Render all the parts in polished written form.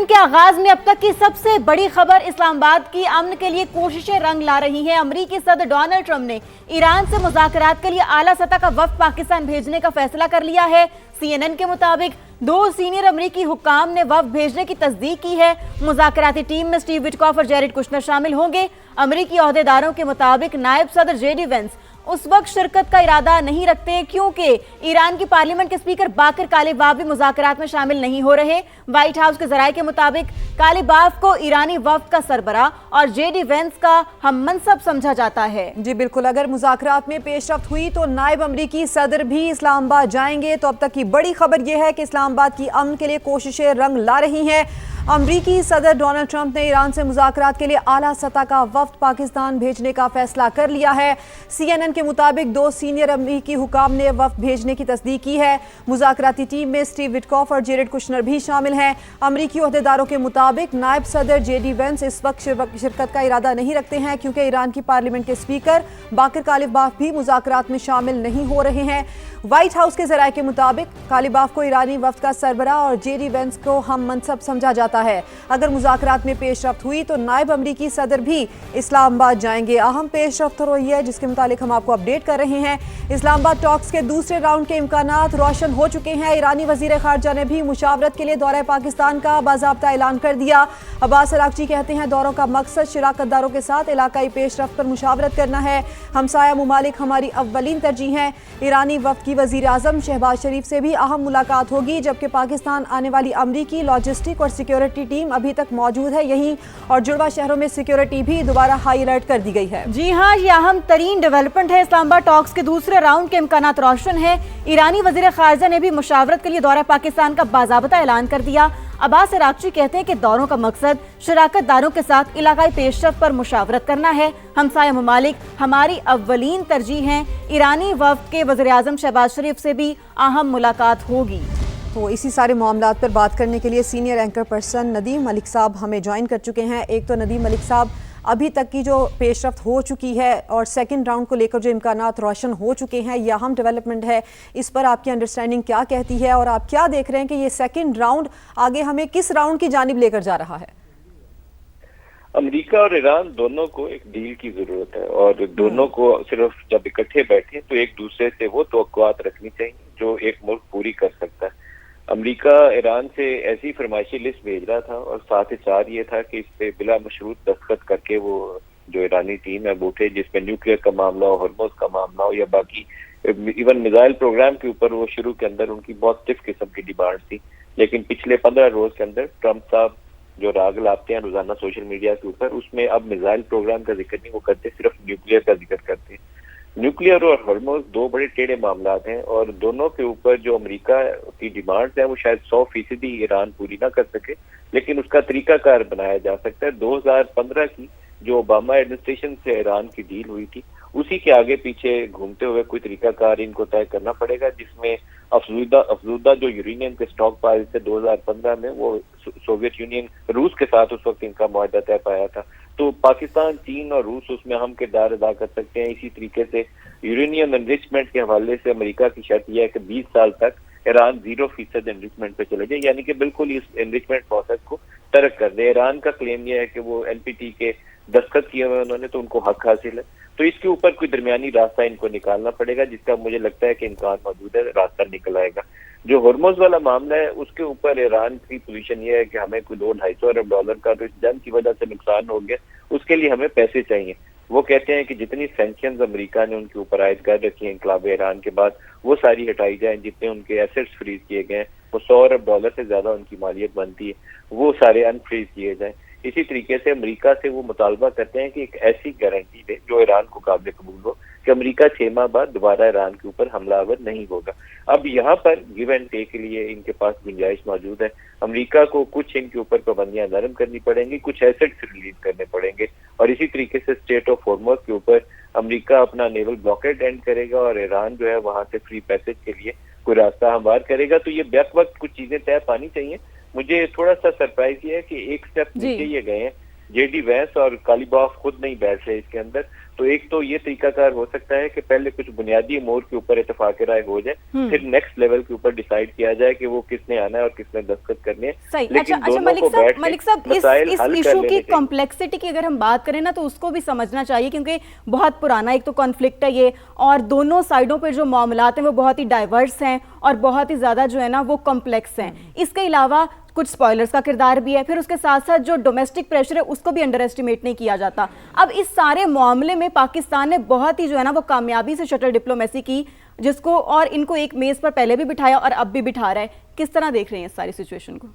Bulletin के आगाज में अब तक की सबसे बड़ी खबर इस्लामाबाद की अमन के लिए कोशिशें रंग ला रही हैं। अमरीकी सदर डोनाल्ड ट्रंप ने ईरान से मुज़ाकरात के लिए आला सतह का वफ्द पाकिस्तान भेजने का फैसला कर लिया है। CNN के मुताबिक 2 सीनियर अमरीकी हुक्काम ने वफ्द भेजने की तस्दीक की है। मुज़ाकराती टीम में स्टीव विटकॉफ और जेरेड कुशनर शामिल होंगे। अमरीकी ओहदेदारों के मुताबिक नायब सदर JD वेंस उस वक्त शिरकत का इरादा नहीं रखते क्योंकि ईरान की पार्लियामेंट के स्पीकर बाकर कालिबाफ भी मुज़ाकरात में शामिल नहीं हो रहे। व्हाइट हाउस के जराये के मुताबिक कालिबाफ को ईरानी वफ्द का सरबरा और JD वेंस का हम मनसब समझा जाता है। जी बिल्कुल, अगर मुज़ाकरात में पेशरफ्त हुई तो नायब अमरीकी सदर भी इस्लामाबाद जाएंगे। तो अब तक की बड़ी खबर यह है कि इस्लामाबाद की अमन के लिए कोशिशें रंग ला रही हैं। अमरीकी सदर डोनाल्ड ट्रंप ने ईरान से मुज़ाकरात के लिए आला सतह का वफ्द पाकिस्तान भेजने का फैसला कर लिया है। CNN के मुताबिक 2 सीनियर अमरीकी हुकाम ने वफ्द भेजने की तस्दीक की है। मुज़ाकराती टीम में स्टीव विटकॉफ और जेरेड कुशनर भी शामिल हैं। अमरीकी ओहदेदारों के मुताबिक नायब सदर JD वेंस इस वक्त शिरकत का इरादा नहीं रखते हैं क्योंकि ईरान की पार्लियामेंट के स्पीकर बाकर कालिबाफ भी मुज़ाकरात में शामिल नहीं हो रहे हैं। व्हाइट हाउस के जराये के मुताबिक कालिबाफ को ईरानी वफ्द का सरबरा और JD वेंस को हम मनसब समझा जाता है। अगर मुज़ाकरात में पेशरफ्त हुई तो नायब अमरीकी सदर भी इस्लामाबाद जाएंगे। अहम पेशरफ्त हो रही है जिसके मुतालिक हम आपको अपडेट कर रहे हैं। इस्लामाबाद टॉक्स के दूसरे राउंड के इम्कानात रोशन हो चुके हैं। ईरानी वजीर खारजा ने भी मुशावरत के लिए दौरे पाकिस्तान का बाज़ाब्ता ऐलान कर दिया। अब्बास अरागची कहते हैं दौरों का मकसद शिराकतदारों के साथ इलाकाई पेशरफ्त पर मुशावरत करना है। हमसाया मुमालिक हमारी अव्वलीन तरजीह हैं। ईरानी वफ्द की वजीर आज़म शहबाज शरीफ से भी अहम मुलाकात होगी, जबकि पाकिस्तान आने वाली अमरीकी लॉजिस्टिक और सिक्योरिटी टीम अभी तक मौजूद है यहीं, और जुड़वा शहरों में सिक्योरिटी भी दोबारा हाई अलर्ट कर दी गई है। जी हाँ, ये अहम तरीन डेवलपमेंट है। इस्लामाबाद टॉक्स के दूसरे राउंड के इम्कानात रोशन है। ईरानी वजीर खारजा ने भी मुशावरत के लिए दौरा पाकिस्तान का बाज़ाब्ता ऐलान कर दिया। अब्बास अरागची कहते हैं कि दौरों का मकसद शराकतदारों के साथ इलाकाई पेशरफ्त पर मुशावरत करना है। हमसाया ममालिक हमारी अव्वलीन तरजीह हैं। ईरानी वफ्द के वज़ीर आज़म शहबाज शरीफ से भी अहम मुलाकात होगी। तो इसी सारे मामलात पर बात करने के लिए senior anchor person Nadeem Malik साहब हमें ज्वाइन कर चुके हैं। एक तो नदीम मलिक साहब, अभी तक की जो पेशरफ्त हो चुकी है और सेकंड राउंड को लेकर जो इम्कानात रोशन हो चुके हैं, यह अहम डेवलपमेंट है, इस पर आपकी अंडरस्टैंडिंग क्या कहती है और आप क्या देख रहे हैं कि ये सेकंड राउंड आगे हमें किस राउंड की जानिब लेकर जा रहा है? अमेरिका और ईरान दोनों को एक डील की जरूरत है और दोनों को सिर्फ जब इकट्ठे बैठे तो एक दूसरे से वो तवक्कुआत रखनी चाहिए जो एक मुल्क पूरी कर सकता है। अमेरिका ईरान से ऐसी फरमाइशी लिस्ट भेज रहा था और साथ ही साथ ये था कि इस पे बिला मशरूत दस्तखत करके वो जो ईरानी टीम है वो थे, जिसमें न्यूक्लियर का मामला हो, हॉर्मोज का मामला हो या बाकी इवन मिसाइल प्रोग्राम के ऊपर वो शुरू के अंदर उनकी बहुत स्टिफ किस्म की डिमांड थी। लेकिन पिछले 15 रोज के अंदर ट्रंप साहब जो राग लाते हैं रोजाना सोशल मीडिया के ऊपर, उसमें अब मिसाइल प्रोग्राम का जिक्र नहीं वो करते, सिर्फ न्यूक्लियर का जिक्र करते हैं। न्यूक्लियर और हॉर्मोज 2 बड़े टेढ़े मामलात हैं और दोनों के ऊपर जो अमेरिका की डिमांड्स हैं वो शायद 100% ईरान पूरी ना कर सके, लेकिन उसका तरीकाकार बनाया जा सकता है। 2015 की जो ओबामा एडमिनिस्ट्रेशन से ईरान की डील हुई थी उसी के आगे पीछे घूमते हुए कोई तरीकाकार इनको तय करना पड़ेगा, जिसमें अफजूदा जो यूरेनियम के स्टॉक पाइल से 2015 में वो सोवियत यूनियन रूस के साथ उस वक्त इनका मुआहदा तय पाया था। तो पाकिस्तान, चीन और रूस उसमें अहम किरदार अदा कर सकते हैं। इसी तरीके से यूरेनियम एनरिचमेंट के हवाले से अमेरिका की शर्त यह है कि 20 साल तक ईरान 0% एनरिचमेंट पे चले जाए, यानी कि बिल्कुल इस एनरिचमेंट प्रोसेस को तर्क कर दे। ईरान का क्लेम यह है कि वो NPT के दस्तखत किए हुए उन्होंने, तो उनको हक हासिल है। तो इसके ऊपर कोई दरमियानी रास्ता इनको निकालना पड़ेगा, जिसका मुझे लगता है कि इम्कान मौजूद है, रास्ता निकल आएगा। जो हॉर्मोज वाला मामला है उसके ऊपर ईरान की पोजीशन ये है कि हमें कोई $200-250 अरब का तो इस जंग की वजह से नुकसान हो गया, उसके लिए हमें पैसे चाहिए। वो कहते हैं कि जितनी सैंक्शंस अमेरिका ने उनके ऊपर आयद कर रखी है इनकलाब ईरान के बाद, वो सारी हटाई जाए। जितने उनके एसेट्स फ्रीज किए गए हैं, वो $100 अरब से ज्यादा उनकी मालियत बनती है, वो सारे अनफ्रीज किए जाए। इसी तरीके से अमेरिका से वो मुतालबा करते हैं कि एक ऐसी गारंटी दे जो ईरान को काबिल कबूल हो कि अमेरिका 6 माह बाद दोबारा ईरान के ऊपर हमलावर नहीं होगा। अब यहाँ पर गिव एंड टेक के लिए इनके पास गुंजाइश मौजूद है। अमेरिका को कुछ इनके ऊपर पाबंदियां नरम करनी पड़ेंगी, कुछ एसेट्स रिलीज करने पड़ेंगे, और इसी तरीके से स्टेट ऑफ हॉर्मोज के ऊपर अमेरिका अपना नेवल ब्लॉकेड एंड करेगा और ईरान जो है वहां से फ्री पैसेज के लिए कोई रास्ता हमवार करेगा। तो ये बैक वक्त कुछ चीजें तय पानी चाहिए। मुझे थोड़ा सा सरप्राइज ये है कि एक स्टेप नीचे ये गए हैं, JD वेंस और कालिबाफ खुद नहीं बैठ रहे इसके अंदर। तो एक तो ये तरीकाकार हो सकता है कि पहले कुछ बुनियादी अमूर के ऊपर इत्तेफाक राय हो जाए, फिर नेक्स्ट लेवल के ऊपर डिसाइड किया जाए कि वो किसने आना है और किसने दस्तखत करनी है। सही। लेकिन अच्छा मलिक साहब इस इशू की कॉम्प्लेक्सिटी की अगर हम बात करें ना, तो उसको भी समझना चाहिए, क्योंकि बहुत पुराना एक तो कॉन्फ्लिक्ट है ये, और दोनों साइडों पर जो मामलात हैं वो बहुत ही डाइवर्स हैं और बहुत ही ज्यादा जो है ना वो कॉम्प्लेक्स हैं। इसके अलावा कुछ स्पॉयलर्स का किरदार भी है, फिर उसके साथ साथ जो डोमेस्टिक प्रेशर है उसको भी अंडर एस्टिमेट नहीं किया जाता। अब इस सारे मामले में पाकिस्तान ने बहुत ही जो है ना वो कामयाबी से शटल डिप्लोमेसी की, जिसको और इनको एक मेज पर पहले भी बिठाया और अब भी बिठा रहा है। किस तरह देख रहे हैं इस सारी सिचुएशन को?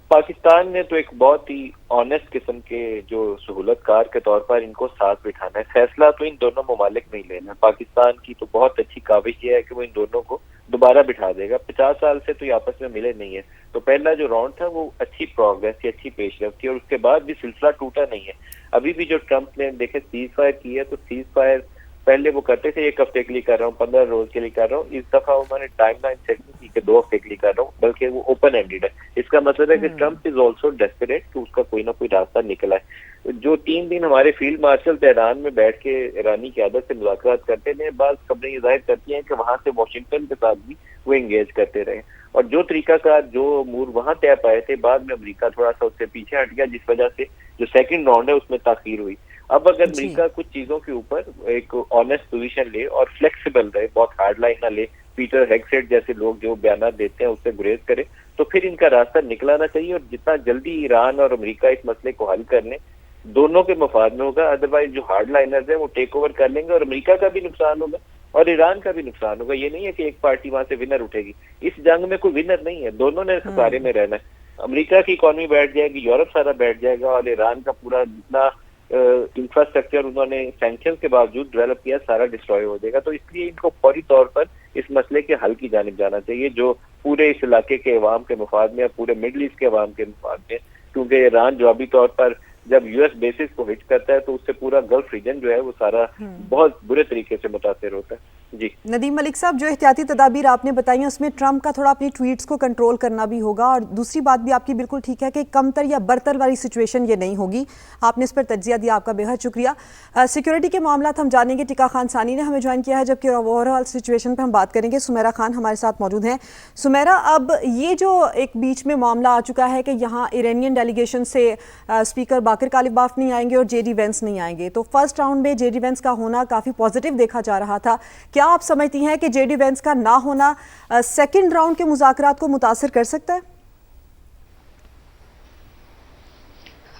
पाकिस्तान ने तो एक बहुत ही ऑनेस्ट किस्म के जो सहूलतकार के तौर पर इनको साथ बिठाना है। फैसला तो इन दोनों ममालिक में ही लेना है। पाकिस्तान की तो बहुत अच्छी काविश ये है कि वो इन दोनों को दोबारा बिठा देगा। 50 साल से तो ये आपस में मिले नहीं है, तो पहला जो राउंड था वो अच्छी प्रोग्रेस थी, अच्छी पेशरफ थी, और उसके बाद भी सिलसिला टूटा नहीं है। अभी भी जो ट्रंप ने देखे सीज फायर की है, तो सीज फायर पहले वो करते थे 1 हफ्ते के लिए कर रहा हूँ, 15 रोज के लिए कर रहा हूँ। इस दफा उन्होंने टाइमलाइन सेट नहीं की कि 2 हफ्ते के लिए कर रहा हूँ, बल्कि वो ओपन एंडेड है। इसका मतलब है कि ट्रंप इज ऑल्सो डेस्परेट कि उसका कोई ना कोई रास्ता निकला है। जो 3 दिन हमारे फील्ड मार्शल तेहरान में बैठ के ईरानी क़यादत से मुज़ाकरात करते थे, बाद खबरें ये जाहिर करती हैं कि वहां से वाशिंगटन के साथ भी वो एंगेज करते रहे, और जो तरीकाकार जो अमूर वहां तय पाए थे, बाद में अमेरिका थोड़ा सा उससे पीछे हट गया, जिस वजह से जो सेकंड राउंड है उसमें ताखीर हुई। अब अगर अमेरिका कुछ चीजों के ऊपर एक ऑनेस्ट पोजीशन ले और फ्लेक्सिबल रहे, बहुत हार्ड लाइन ना ले, पीटर हेगसेट जैसे लोग जो बयान देते हैं उससे गुरेज करे, तो फिर इनका रास्ता निकलाना चाहिए। और जितना जल्दी ईरान और अमेरिका इस मसले को हल करने दोनों के मफाद में होगा, अदरवाइज जो हार्ड लाइनर्स है वो टेक ओवर कर लेंगे और अमेरिका का भी नुकसान होगा और ईरान का भी नुकसान होगा। ये नहीं है कि एक पार्टी वहां से विनर उठेगी। इस जंग में कोई विनर नहीं है, दोनों ने खसारे में रहना है। अमेरिका की इकॉनमी बैठ जाएगी, यूरोप सारा बैठ जाएगा, और ईरान का पूरा जितना इंफ्रास्ट्रक्चर उन्होंने सैंक्शन के बावजूद डेवलप किया सारा डिस्ट्रॉय हो जाएगा। तो इसलिए इनको फौरी तौर पर इस मसले के हल की जानिब जाना चाहिए, जो पूरे इस इलाके के अवाम के मफाद में, पूरे मिडल ईस्ट के अवाम के मफाद में। क्योंकि ईरान जवाबी तौर पर जब यूएस बेसिस को हिट करता है तो उससे पूरा गल्फ रीजन जो है वो सारा बहुत बुरे तरीके से मुतासिर होता है। जी नदीम मलिक साहब, जो एहतियाती तदाबीर आपने बताई उसमें ट्रंप का थोड़ा अपनी ट्वीट्स को कंट्रोल करना भी होगा, और दूसरी बात भी आपकी बिल्कुल ठीक है कि कमतर या बरतर वाली सिचुएशन ये नहीं होगी। आपने इस पर तज्जिया दिया, आपका बेहद शुक्रिया। सिक्योरिटी के मामला हम जानेंगे, टिका खान सानी ने हमें ज्वाइन किया है, जबकि ओवरऑल सिचुएशन पर हम बात करेंगे। सुमेरा खान हमारे साथ मौजूद हैं। सुमेरा, अब ये जो एक बीच में मामला आ चुका है कि यहाँ ईरानियन डेलीगेशन से स्पीकर बाकर कालिबाफ नहीं आएंगे और जेडी वेंस नहीं आएंगे, तो फर्स्ट राउंड में जेडी वेंस का होना काफ़ी पॉजिटिव देखा जा रहा था। क्या आप समझती हैं कि जेडी वेंस का ना होना सेकंड राउंड के मुज़ाकरात को मुतासिर कर सकता है?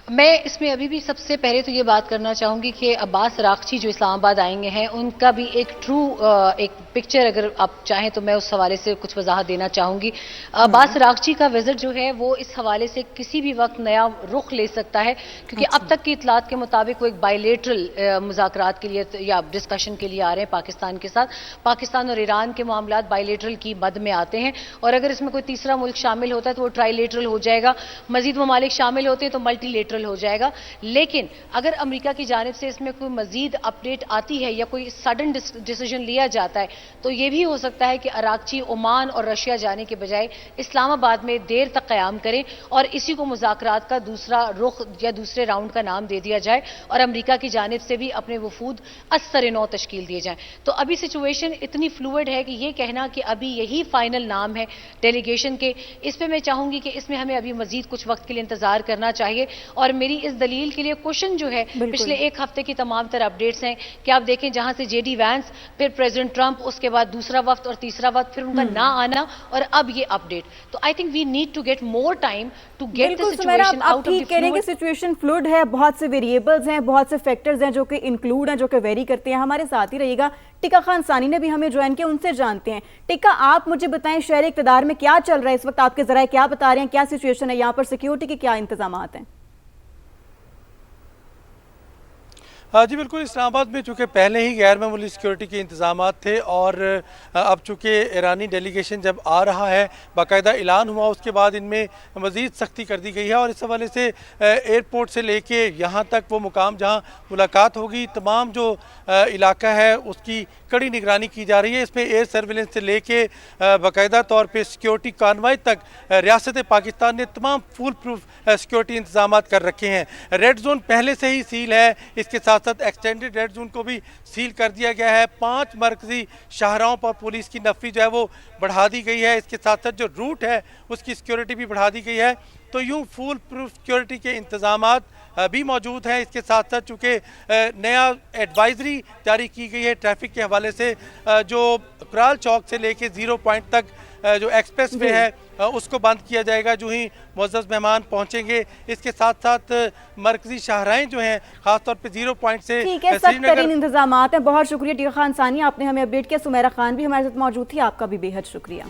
मैं इसमें अभी भी सबसे पहले तो ये बात करना चाहूंगी कि अब्बास रागची जो इस्लामाबाद आएंगे हैं, उनका भी एक ट्रू एक पिक्चर अगर आप चाहें तो मैं उस हवाले से कुछ वजाहत देना चाहूंगी। अब्बास रागची का विजिट जो है वो इस हवाले से किसी भी वक्त नया रुख ले सकता है, क्योंकि अब तक की इतलात के मुताबिक वो एक बायलेटरल मुज़ाकरात के लिए या डिस्कशन के लिए आ रहे हैं पाकिस्तान के साथ। पाकिस्तान और ईरान के मामलात बायलेटरल की मद में आते हैं, और अगर इसमें कोई तीसरा मुल्क शामिल होता है तो वो ट्राईलेटरल हो जाएगा, मजीद ममालिक शामिल होते हैं तो मल्टीलेटरल हो जाएगा। लेकिन अगर अमेरिका की जानिब से इसमें कोई मजीद अपडेट आती है या कोई सडन डिसीजन लिया जाता है, तो यह भी हो सकता है कि अराकची ओमान और रशिया जाने के बजाय इस्लामाबाद में देर तक क़याम करें और इसी को मुज़ाकरात का दूसरा रुख या दूसरे राउंड का नाम दे दिया जाए, और अमेरिका की जानिब से भी अपने वफूद असर नौ तश्कील दिए जाएं। तो अभी सिचुएशन इतनी फ्लूइड है कि यह कहना कि अभी यही फाइनल नाम है डेलीगेशन के, इस पर मैं चाहूंगी कि इसमें हमें अभी मजीद कुछ वक्त के लिए इंतजार करना चाहिए। और मेरी इस दलील के लिए क्वेश्चन जो है पिछले एक हफ्ते की तमाम तरह अपडेट्स हैं कि आप देखें जहां से जेडी वैंस, फिर प्रेसिडेंट ट्रंप, उसके बाद दूसरा वक्त और तीसरा वक्त, फिर उनका ना आना और अब ये अपडेट। तो I think we need to get more time to get the situation out of the fluid. Situation fluid है, बहुत से वेरिएबल्स हैं, बहुत से फैक्टर्स हैं जो कि इंक्लूड हैं, जो कि वेरी करते हैं। हमारे साथ ही रहिएगा, टिका खान सानी ने भी हमें ज्वाइन किया, उनसे जानते हैं। टिका, आप मुझे बताएं शहर इक़्तिदार में क्या चल रहा है इस वक्त, आपके जराए क्या बता रहे हैं, क्या सिचुएशन है यहाँ पर, सिक्योरिटी के क्या इंतजाम हैं? जी बिल्कुल, इस्लामाबाद में चूँकि पहले ही गैर मामूली सिक्योरिटी के इंतजाम थे, और अब चूँकि ईरानी डेलीगेशन जब आ रहा है, बाकायदा ऐलान हुआ, उसके बाद इनमें मज़ीद सख्ती कर दी गई है। और इस हवाले से एयरपोर्ट से लेके यहाँ तक वो मुकाम जहाँ मुलाकात होगी, तमाम जो इलाका है उसकी कड़ी निगरानी की जा रही है। इसमें एयर सर्विलेंस से लेके बाकायदा तौर पर सिक्योरिटी कानवाई तक रियासत पाकिस्तान ने तमाम फुल प्रूफ सिक्योरिटी इंतजाम कर रखे हैं। रेड जोन पहले से ही सील है, इसके साथ साथ साथ एक्सटेंडेड रेड जोन को भी सील कर दिया गया है। 5 मरकजी शाहराहों पर पुलिस की नफरी जो है वो बढ़ा दी गई है। इसके साथ साथ जो रूट है उसकी सिक्योरिटी भी बढ़ा दी गई है। तो यूँ फुल प्रूफ सिक्योरिटी के इंतजामात भी मौजूद हैं। इसके साथ साथ चूँकि नया एडवाइजरी जारी की गई है ट्रैफिक के हवाले से, जो कुराल चौक से लेके 0 पॉइंट तक जो एक्सप्रेस वे है उसको बंद किया जाएगा जो ही मुअज़्ज़ज़ मेहमान पहुंचेंगे। इसके साथ साथ मरकजी शाहराहें जो हैं खासतौर पे 0 पॉइंट से ठीक है, सख्त तरीन इंतजामात हैं। बहुत शुक्रिया टीका खान सानी, आपने हमें अपडेट किया। सुमेरा खान भी हमारे साथ मौजूद थी, आपका भी बेहद शुक्रिया।